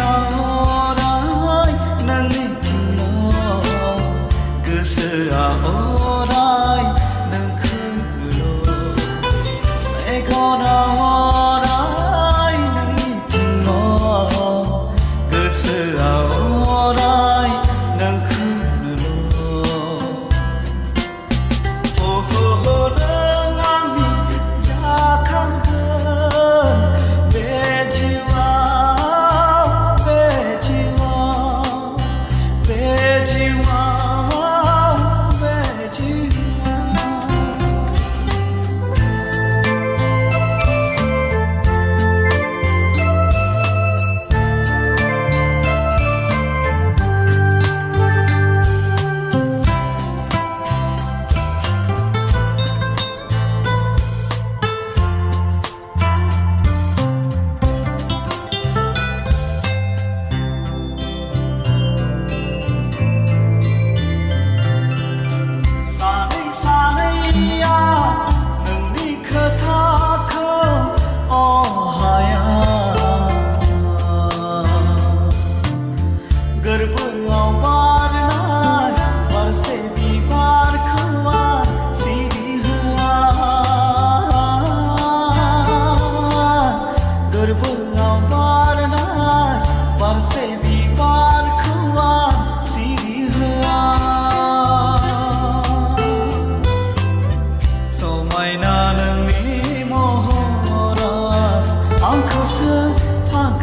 어라이 난 니키노 그스아 어라이 난 그로 에거라 어라이 난 니키노 그스아 어라이 난 그로 오호호는 아미 작한 그 매지와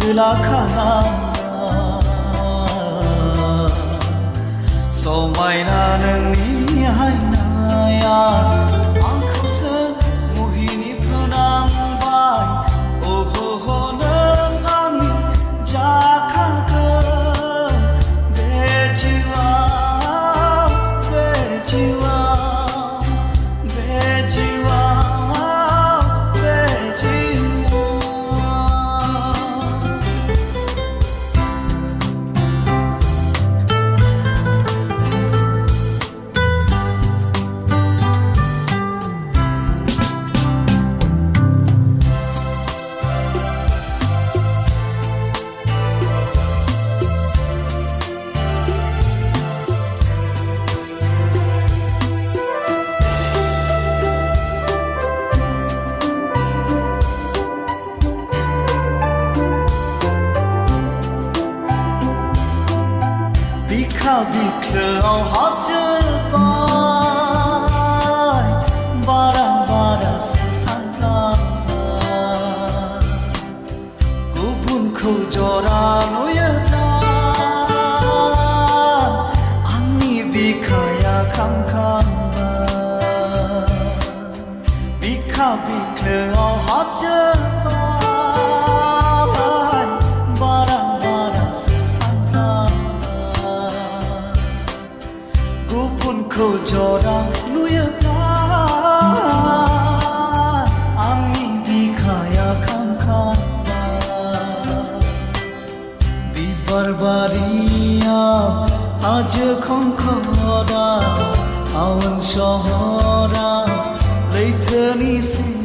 Gelakana so mai na nang ni hai na ya angkho se mohini pranam bai oh ho ho nang ami ja kha ka bejiwa bejiwa bejiwa 비클어 어쩌고 바라 세상 플라 구분 코조라 노여다 아니 비카야 캄캄바 비클어 어쩌고 Kojora luyaka Ami dikhaya khamkhamba Di barbariya Aaj khomkhora Awan shohora Leithani se